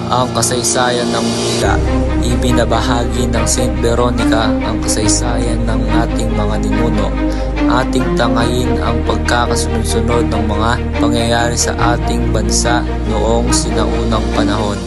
ang kasaysayan ng Manila. Ibinabahagi ng Saint Veronica ang kasaysayan ng ating mga ninuno. Ating tangayin ang pagkakasunod-sunod ng mga pangyayari sa ating bansa noong sinaunang panahon.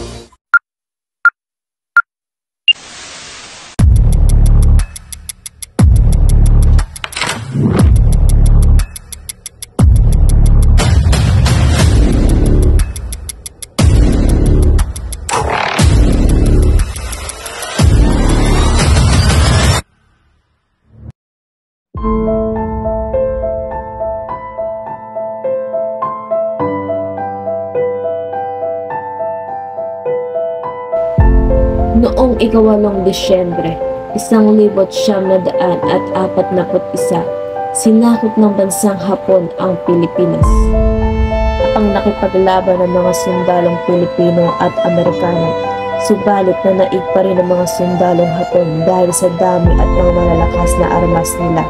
Noong 8 Disyembre, 1941, sinakop ng bansang Hapon ang Pilipinas. Ang nakipaglaban ng mga sundalong Pilipino at Amerikano, subalit nanaig pa rin ang mga sundalong Hapon dahil sa dami at mga malalakas na armas nila.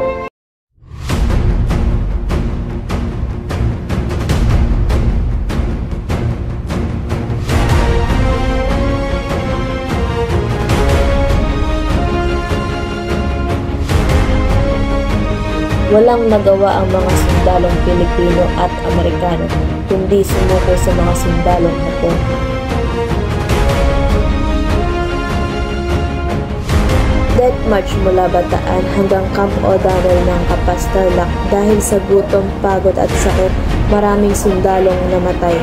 Walang nagawa ang mga sundalong Pilipino at Amerikano, kundi sumuko sa mga sundalong Hapon. Death March mula Bataan hanggang Camp O'Donnell ng Kapastarlak dahil sa gutom, pagod at sakit, maraming sundalong namatay.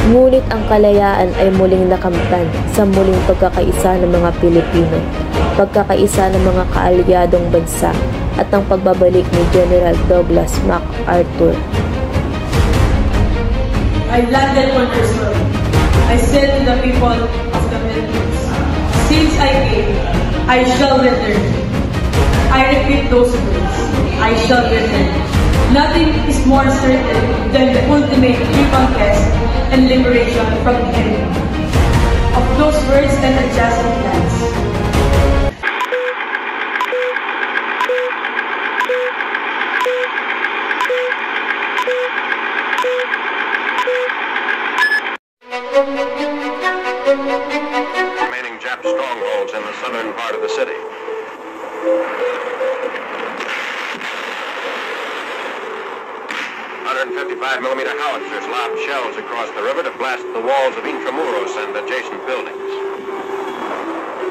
Ngunit ang kalayaan ay muling nakamtan sa muling pagkakaisa ng mga Pilipino, pagkakaisa ng mga kaalyadong bansa at ang pagbabalik ni General Douglas MacArthur. I landed on your soil. I said to the people of the Philippines, since I came, I shall return. I repeat those words, I shall return. Nothing is more certain than the ultimate reconquest and liberation from the enemy. Of those words and adjusted plans. Remaining Jap strongholds in the southern part of the city. 155mm howitzers lobbed shells across the river to blast the walls of Intramuros and adjacent buildings.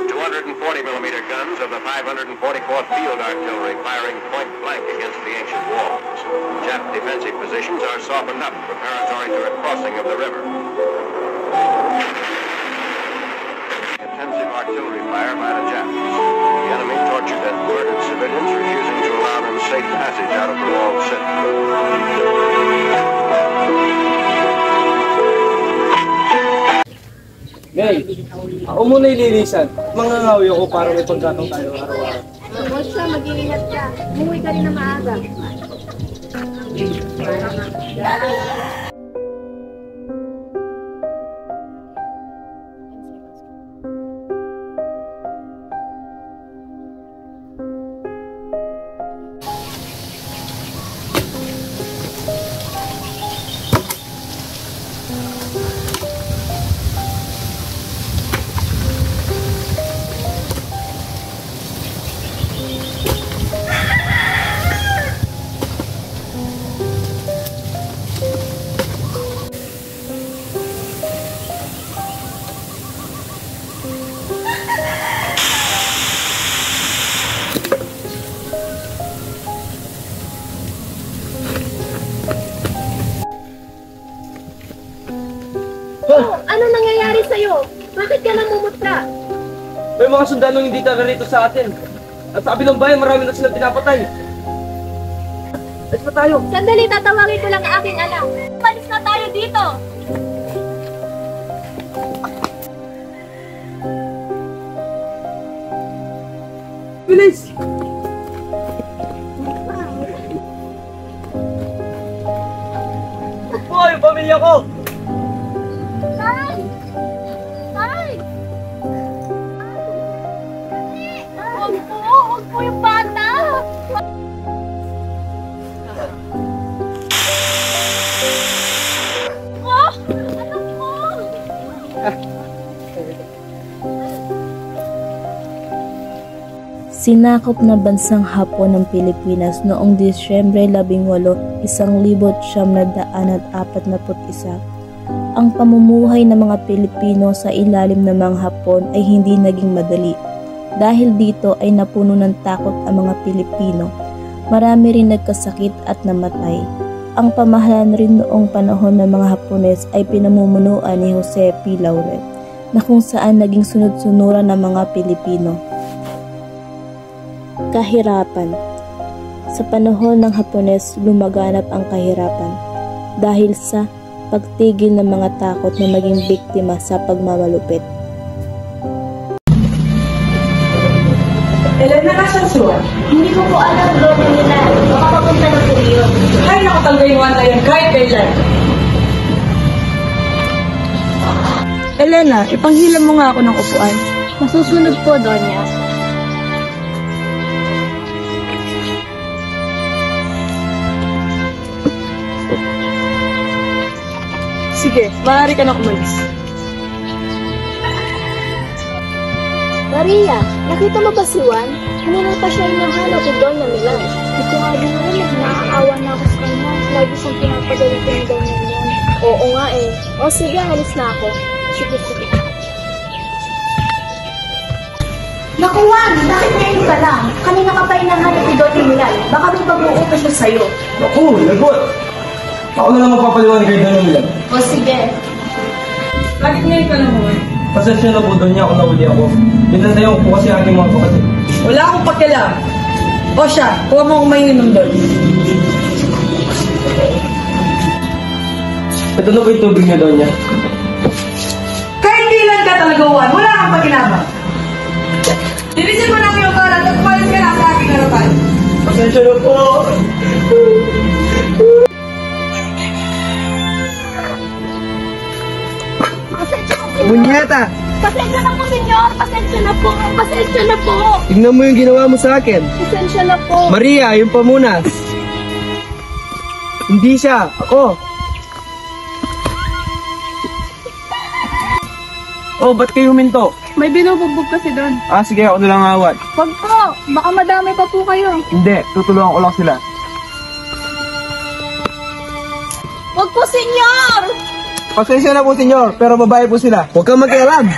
240mm guns of the 544th Field Artillery firing point blank against the ancient walls. Jap defensive positions are softened up preparatory to a crossing of the river. Intensive artillery fire by the Japs. The enemy tortured and murdered civilians, refusing to allow them safe passage out of the walled city. Ngay, ako muna ililisan. Mangangawi ako para may pagkatong tayo araw-araw. Huwag siya, mag-iingat ka. Umuwi ka rin na maaga. Ano nangyayari sa'yo? Bakit ka namumutla? May mga sundalong hindi taga rito sa atin. At sa kabilang bayan, marami na silang pinapatay. Alis pa tayo. Sandali, tatawagin ko lang ang aking anak. Palis na tayo dito! Bilis! Hoy, pamilya ko! Tay! Sinakop na bansang Hapon ng Pilipinas noong Disyembre 18, 1941. Ang pamumuhay ng mga Pilipino sa ilalim ng mga Hapon ay hindi naging madali. Dahil dito ay napuno ng takot ang mga Pilipino. Marami rin nagkasakit at namatay. Ang pamahalaan rin noong panahon ng mga Hapones ay pinamumunuan ni Jose P. Laurel, na kung saan naging sunod-sunuran ng mga Pilipino. Kahirapan. Sa panahon ng Hapones, lumaganap ang kahirapan dahil sa pagtigil ng mga takot na maging biktima sa pagmamalupit. Elena, nasan siya? Hindi ko po alam, Lord nila. Baka papunta na po yun. Ay, nakatanggal yung na yan kahit kailan. Elena, ipanghila mo nga ako ng upuan. Masusunod po, Donya. Sige, maaari ka na umalis. Maria, nakita mo ba si Juan? Kanina pa siya hinahanap si Donya Milan. Hindi ko nga din narinig, naaawa na ako sa kanya. Lagi siyang pinapagalit ng Donya Milan. Oo nga eh. O sige, alis na ako. Sige. Naku Juan, bakit ngayon ka lang? Kanina ka pa hinahanap si Donya Milan. Baka may pag-uutos siya sa'yo. Naku, lagot! Ako na lang magpapaliwanag kay Donya Milan. O sige. Bakit ngayon ka lang mo? Pasensya na po doon niya ako nahuli ako. Pinandayan ko po kasi aking mga kapatid. Wala akong pakialam. O siya, kuha mo akong mainom doon. Ito na po yung tubig niya, Donya. Kahit kailan ka talaga, Juan, wala kang pakinabang. Tinisin mo namin yung kalat at umalis ka na sa aking harapan. Pasensya na po. Munyeta, Pasensya na po, senyor. Pasensya na po. Pasensya na po. tignan mo yung ginawa mo sa akin. Pasensya na po. Maria, yung pamunas. Hindi siya, ako. Oh, ba't kayo huminto? May binubugbog kasi doon. Ah, sige, ako na lang awat. Wag po. Baka madami pa po kayo. Hindi, tutulungan ko lang sila. Wag po, senyor. Pasensya na po, senyor, pero babae po sila. Huwag kang mag-ialam.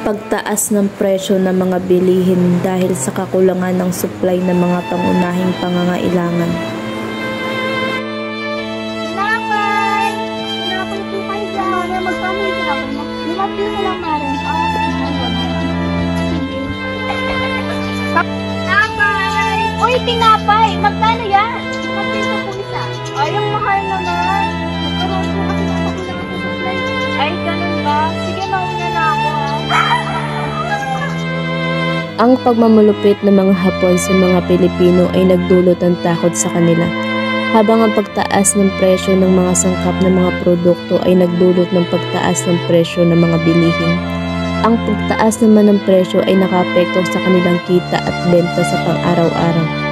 Pagtaas ng presyo ng mga bilihin dahil sa kakulangan ng supply ng mga pangunahing pangangailangan. Tinapay! Tinapay po kayo dyan. Magkano yung tinapay mo? 5 piso lang, Maren. Tinapay! Uy, tinapay! Magkano yan? 5 piso po isa. Ay, ang mahal naman. Nagkaroon po kasi ng kakulangan sa supply. Ay, ganun ba? Sige, mauna na ako Ang pagmamulupit ng mga Hapon sa mga Pilipino ay nagdulot ng takot sa kanila, habang ang pagtaas ng presyo ng mga sangkap ng mga produkto ay nagdulot ng pagtaas ng presyo ng mga bilihin. Ang pagtaas naman ng presyo ay nakaapekto sa kanilang kita at benta sa pang-araw-araw.